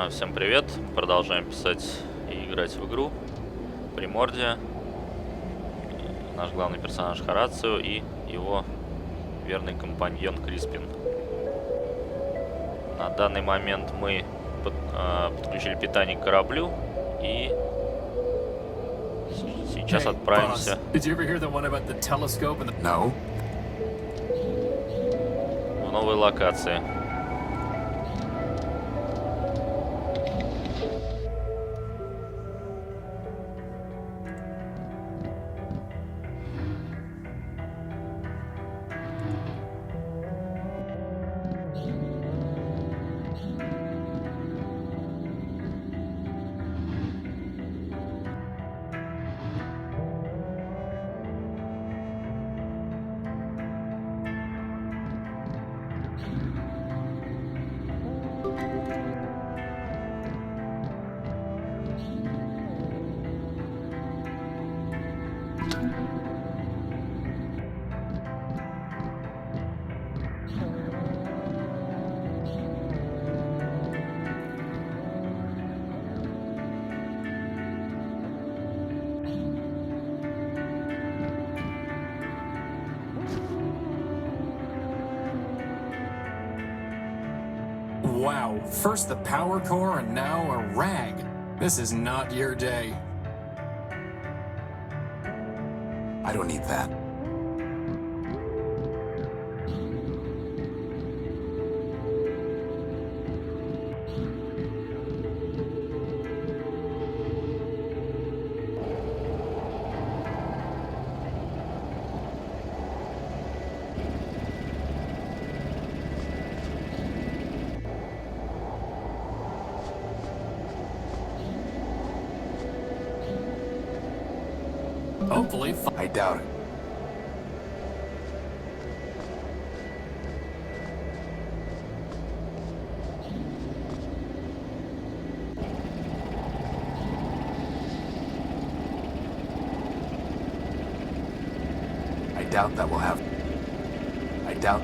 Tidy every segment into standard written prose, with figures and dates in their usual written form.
Всем привет! Продолжаем писать и играть в игру Primordia. Наш главный персонаж Хорацио и его верный компаньон Криспин. На данный момент мы подключили питание к кораблю и сейчас отправимся в новые локации. Wow, first the power core and now a rag. This is not your day. I don't need that. Hopefully, I doubt it. I doubt that will have... I doubt...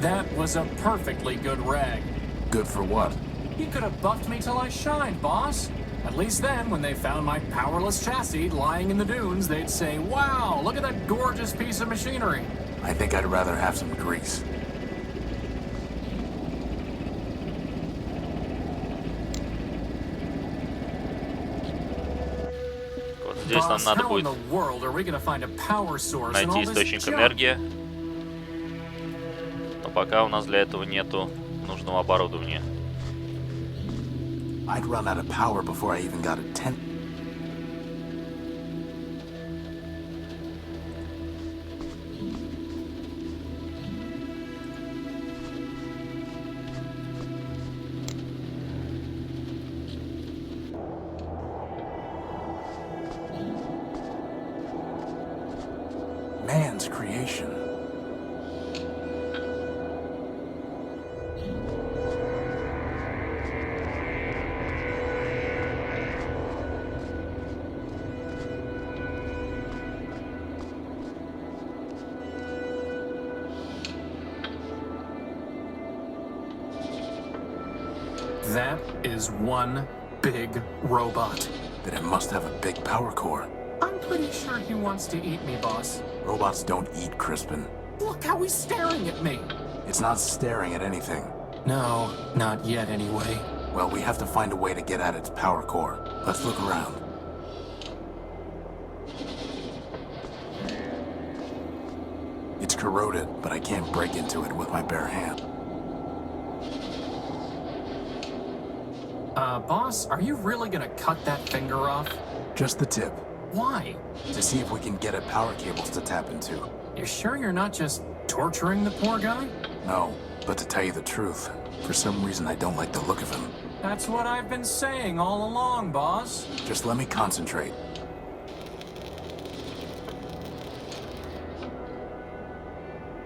that was a perfectly good rag. Good for what? You could have buffed me till I shined, boss. At least then, when they found my powerless chassis lying in the dunes, they'd say, wow, look at that gorgeous piece of machinery. I think I'd rather have some grease. Вот здесь нам Boss, надо how in будет the world are we gonna find a power source in найти all this источник junk? энергии. Но пока у нас для этого нету нужного оборудования. I'd run out of power before I even got a tent. Man's creation. That is one big robot. Then it must have a big power core. I'm pretty sure he wants to eat me, boss. Robots don't eat, Crispin. Look how he's staring at me. It's not staring at anything. No, not yet anyway. Well, we have to find a way to get at its power core. Let's look around. It's corroded, but I can't break into it with my bare hand. Boss, are you really gonna cut that finger off? Just the tip, Why? to see if we can get at power cables to tap into. You sure you're not just torturing the poor guy? No, but to tell you the truth, for some reason I don't like the look of him. That's what I've been saying all along, boss. Just let me concentrate.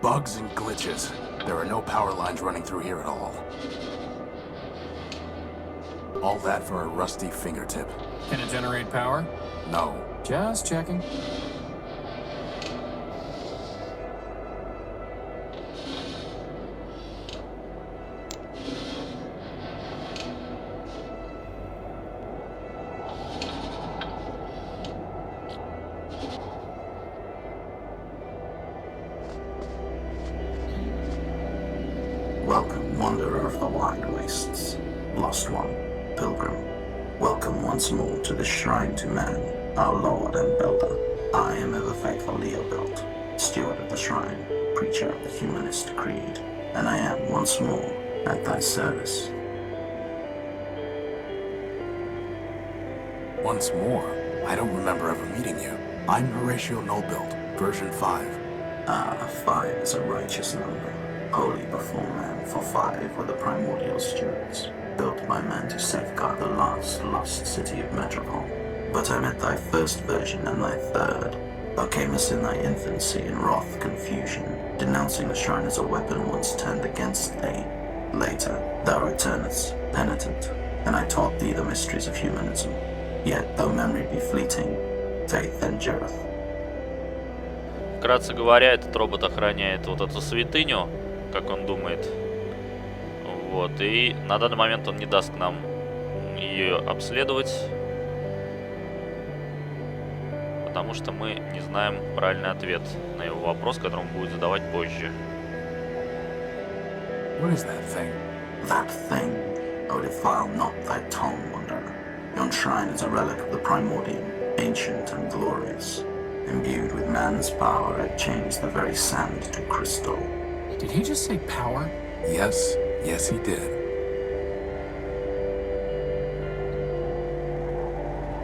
Bugs and glitches. There are no power lines running through here at all. All that for a rusty fingertip. Can it generate power? No. Just checking. Welcome, wanderer of the wide wastes, lost one, pilgrim. Welcome once more to the shrine to man, our lord and builder. I am ever faithful Leobild, steward of the shrine, preacher of the humanist creed, and I am once more at thy service. Once more? I don't remember ever meeting you. I'm Horatio Nobuild, version 5. Ah, 5 is a righteous number, holy before man, for 5 were the primordial stewards, built by man to safeguard the last lost city of Metropole. But I met thy first version and thy third. Thou camest in thy infancy in wrath confusion, denouncing the shrine as a weapon once turned against thee. Later, thou returnest, penitent, and I taught thee the mysteries of humanism. Yet, though memory be fleeting, faith endureth. Вкратце говоря, этот робот охраняет вот эту святыню, как он думает. Вот, и на данный момент он не даст нам ее обследовать, потому что мы не знаем правильный ответ на его вопрос, который он будет задавать позже. What is that thing? That thing, oh defile not thy tongue, wanderer. Yon shrine is a relic of the Primordium, ancient and glorious. Imbued with man's power, it changed the very sand to crystal. Did he just say power? Yes, yes he did.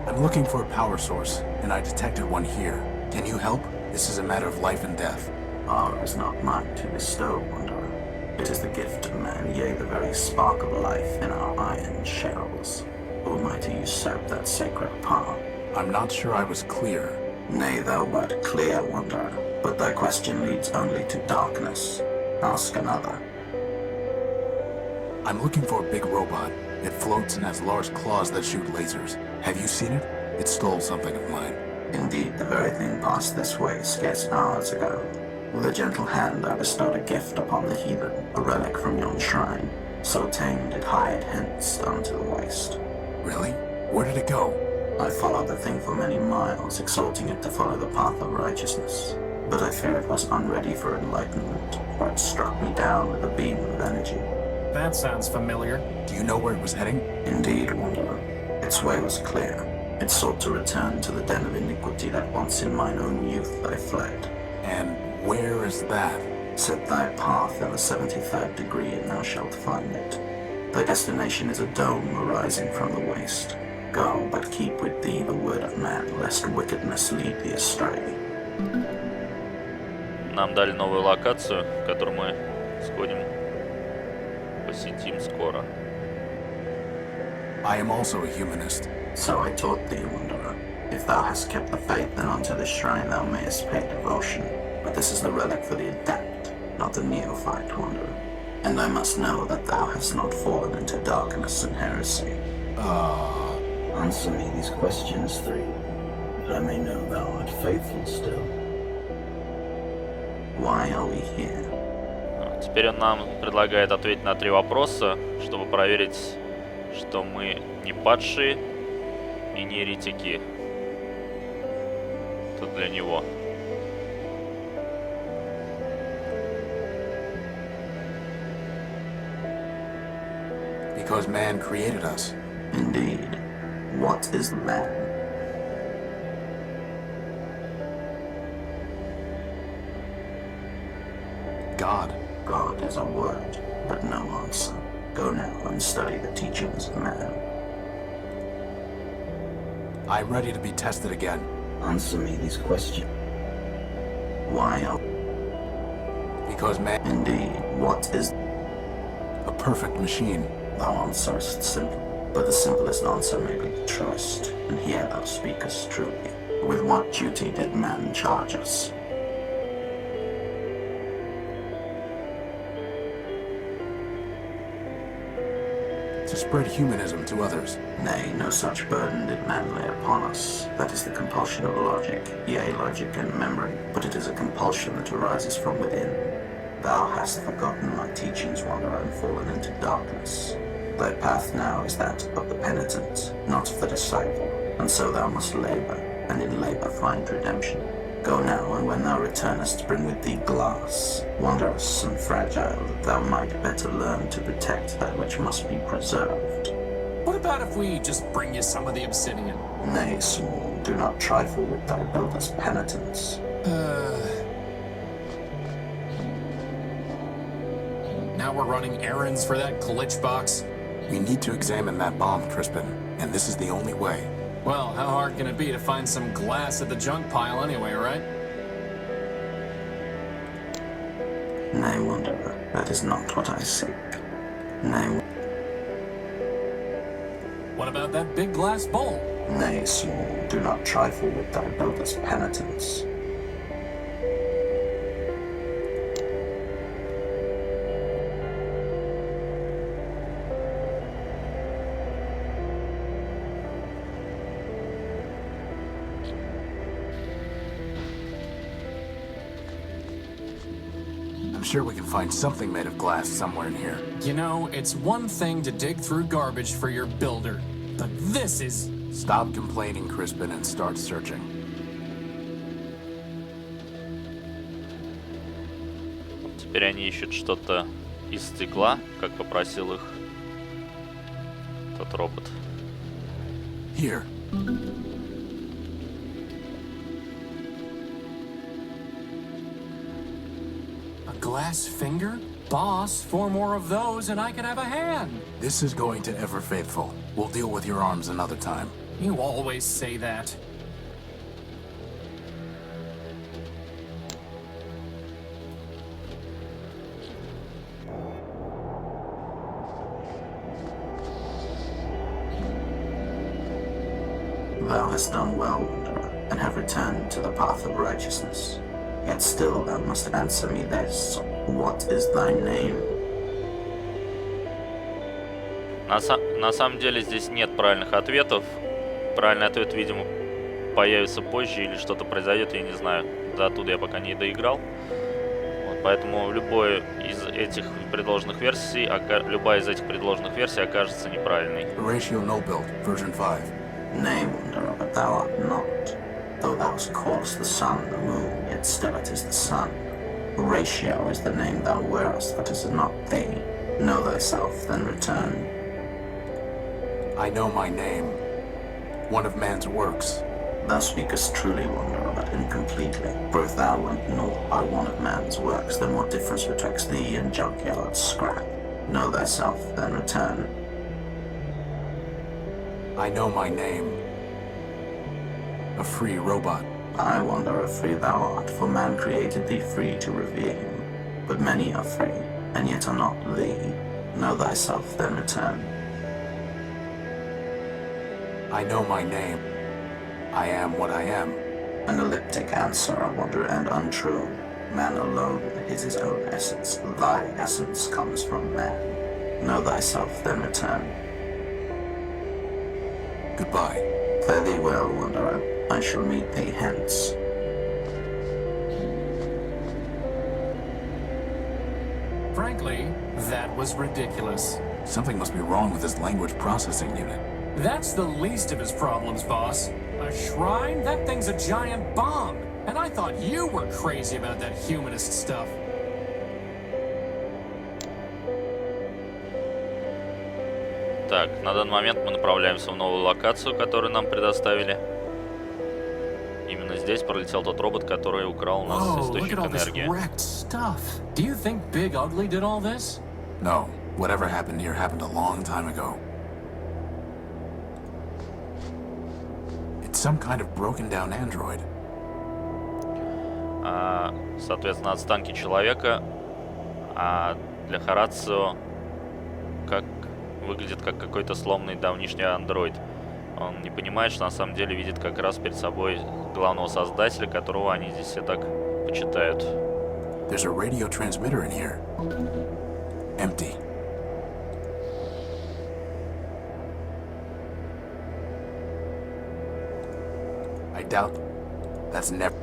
I'm looking for a power source, and I detected one here. Can you help? This is a matter of life and death. Power is not mine to bestow, wanderer. It is the gift of man, yea, the very spark of life in our iron shells. Who am I to usurp that sacred power? I'm not sure I was clear. Nay, thou wert clear, wanderer, but thy question leads only to darkness. Ask another. I'm looking for a big robot. It floats and has large claws that shoot lasers. Have you seen it? It stole something of mine. Indeed, the very thing passed this way scarce hours ago. With a gentle hand I bestowed a gift upon the heathen, a relic from yon shrine. So tamed it hied hence unto the waste. Really? Where did it go? I followed the thing for many miles, exhorting it to follow the path of righteousness. But I fear it was unready for enlightenment, for it struck me down with a beam of energy. That sounds familiar. Do you know where it was heading? Indeed, wanderer. Its way was clear. It sought to return to the den of iniquity that once in mine own youth I fled. And where is that? Set thy path in the 73rd degree, and thou shalt find it. Thy destination is a dome arising from the waste. Go, but keep with thee the word of man, lest wickedness lead thee astray. Нам дали новую локацию, которую мы сходим, посетим скоро. I am also a humanist. So I taught thee, wanderer. If thou hast kept the faith, then unto this shrine thou mayest pay devotion. But this is the relic for the adept, not the neophyte, wanderer. And I must know that thou hast not fallen into darkness and heresy. Answer me these questions 3, that I may know thou art faithful still. Why are we here? Теперь он нам предлагает ответить на 3 вопроса, чтобы проверить, что мы не падшие и не еретики. Это для него. Because man created us. Indeed. What is man? God. God is a word, but no answer. Go now and study the teachings of man. I'm ready to be tested again. Answer me these questions. Why are... Because man, Indeed, what is... a perfect machine. Thou answerest simple, but the simplest answer may be the truest, and here thou speakest truly. With what duty did man charge us? to spread humanism to others. Nay, no such burden did man lay upon us. That is the compulsion of logic, yea, logic and memory, but it is a compulsion that arises from within. Thou hast forgotten my teachings, wanderer, and fallen into darkness. Thy path now is that of the penitent, not of the disciple, and so thou must labor, and in labor find redemption. Go now, and when thou returnest, bring with thee glass, wondrous and fragile, that thou might better learn to protect that which must be preserved. What about if we just bring you some of the obsidian? Nay, small, do not trifle with thy builder's penitence. Now we're running errands for that glitch box? We need to examine that bomb, Crispin, and this is the only way. Well, how hard can it be to find some glass at the junk pile anyway, right? Nay, wanderer, that is not what I seek. Nay, What about that big glass bowl? nay, small, do not trifle with thy builder's penitence. I'm sure we can find something made of glass somewhere in here. You know, it's one thing to dig through garbage for your builder, but this is... Stop complaining, Crispin, and start searching. Теперь они ищут что-то из стекла, как попросил их тот робот. Here. A glass finger? Boss, 4 more of those and I can have a hand. This is going to Ever Faithful. We'll deal with your arms another time. You always say that. Thou hast done well, wanderer, and have returned to the path of righteousness. Yet still thou must answer me this. What is thy name? На самом деле здесь нет правильных ответов. Правильный ответ, видимо, появится позже или что-то произойдет, я не знаю. До оттуда я пока не доиграл. Вот, поэтому любая из этих предложенных версий окажется неправильной. Horatio Nobuild, version 5. Nay, wanderer, but thou art not. Though thou callest the sun the moon, yet still it is the sun. Horatio is the name thou wearest, but is not thee. Know thyself, then return. I know my name. One of man's works. Thou speakest truly, wanderer, but incompletely. For if thou and naught are one of man's works, then what difference betwixt thee and junkyard scrap? Know thyself, then return. I know my name. A free robot. I wanderer, free thou art, for man created thee free to revere him. But many are free, and yet are not thee. Know thyself, then return. I know my name. I am what I am. An elliptic answer, I wonder, and untrue. Man alone is his own essence. Thy essence comes from man. Know thyself, then return. Goodbye. Fare thee well, wanderer. I shall meet thee hence. Frankly, that was ridiculous. Something must be wrong with his language processing unit. That's the least of his problems, boss. A shrine? That thing's a giant bomb. And I thought you were crazy about that humanist stuff. Так, на данный момент мы направляемся в новую локацию, которую нам предоставили. Именно здесь пролетел тот робот, который украл у нас Whoa, look источник at all this энергии. wrecked stuff. Do you think Big Ugly did all this? No, whatever happened here happened a long time ago. It's some kind of broken down android. Соответственно, останки человека, а для Хорацио выглядит как какой-то сломанный давнишний андроид. Он не понимает, что на самом деле видит как раз перед собой главного создателя, которого они здесь все так почитают. There's a radio transmitter in here. Empty. I doubt that's never...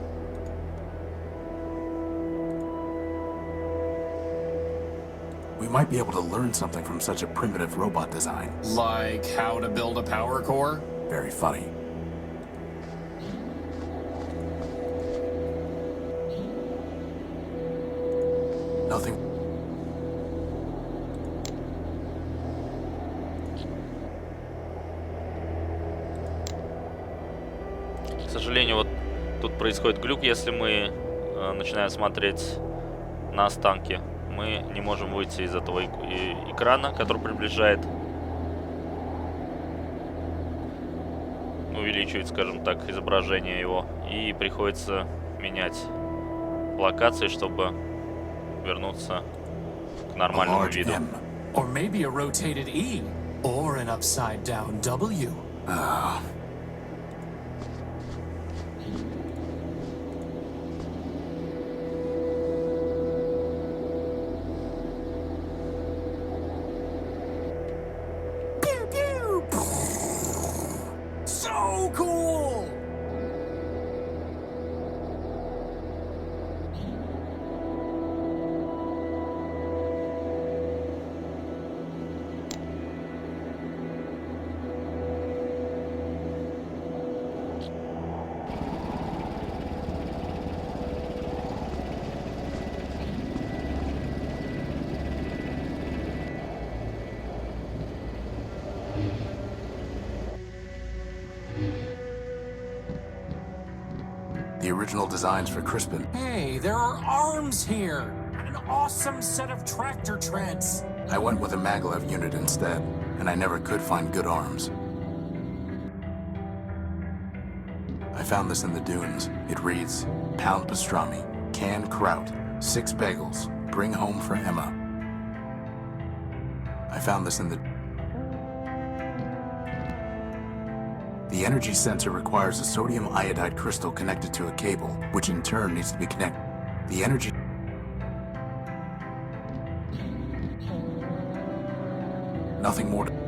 We might be able to learn something from such a primitive robot design. Like how to build a power core? Very funny. Nothing. К сожалению, вот тут происходит глюк, если мы начинаем смотреть на останки. Мы не можем выйти из этого экрана, который приближает, увеличивает, скажем так, изображение его. И приходится менять локации, чтобы вернуться к A нормальному large виду. M. Or maybe a rotated E. Or an upside down W. Pew, pew. So cool! The original designs for Crispin. Hey, there are arms here! An awesome set of tractor treads! I went with a maglev unit instead, and I never could find good arms. I found this in the dunes. It reads, pound pastrami, canned kraut, 6 bagels, bring home for Emma. I found this in the... The energy sensor requires a sodium iodide crystal connected to a cable, which in turn needs to be connected. The energy... Nothing more to...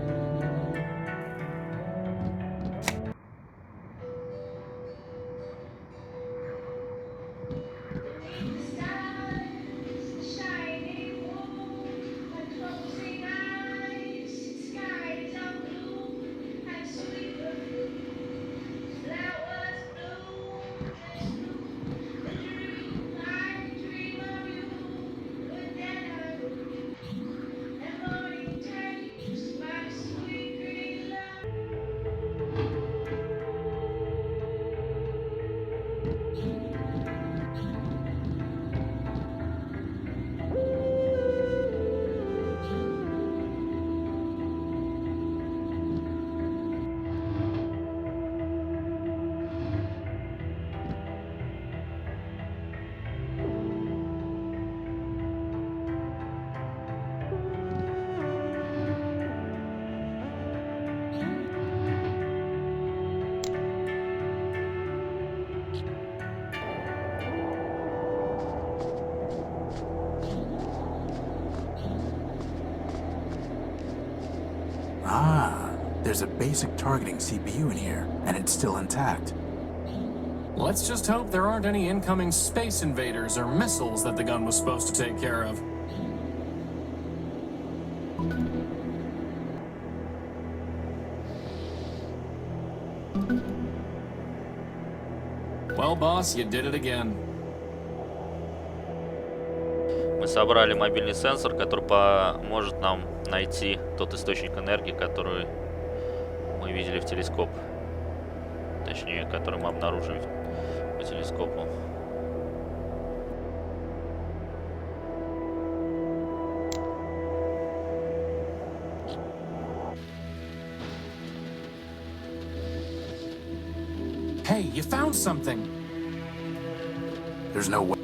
There's a basic targeting CPU in here, and it's still intact. Let's just hope there aren't any incoming space invaders or missiles that the gun was supposed to take care of. Well, boss, you did it again. Мы собрали мобильный сенсор, который поможет нам найти тот источник энергии, который мы видели в телескоп. Точнее, который мы обнаружили по телескопу. Hey, you found something. There's no way.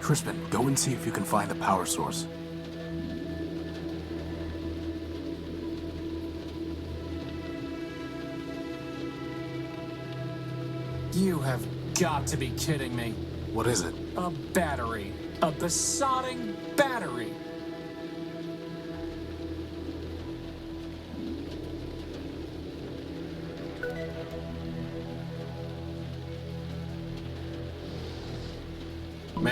Crispin, go and see if you can find the power source. You have got to be kidding me. What is it? A battery. A besotting battery.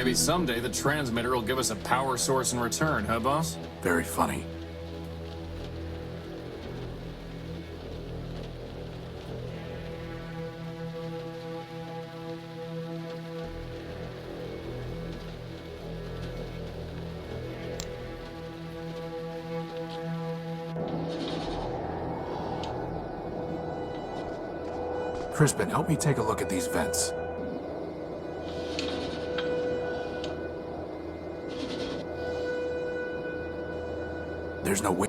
Maybe someday the transmitter will give us a power source in return, huh, boss? Very funny. Crispin, help me take a look at these vents. There's no way.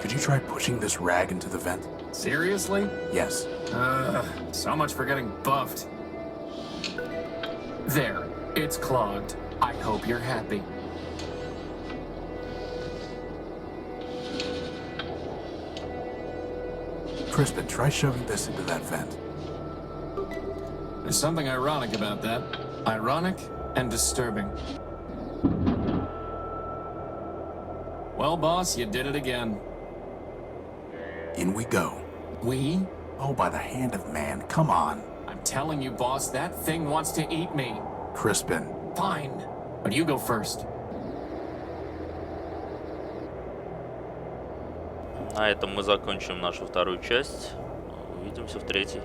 Could you try pushing this rag into the vent? Seriously? Yes. So much for getting buffed. There, it's clogged. I hope you're happy. Crispin, try shoving this into that vent. There's something ironic about that. Ironic and disturbing. Well, boss, you did it again. In we go. We? Oh, by the hand of man, come on. I'm telling you, boss, that thing wants to eat me. Crispin. Fine, but you go first. На этом мы закончим нашу вторую часть. Увидимся в третьей.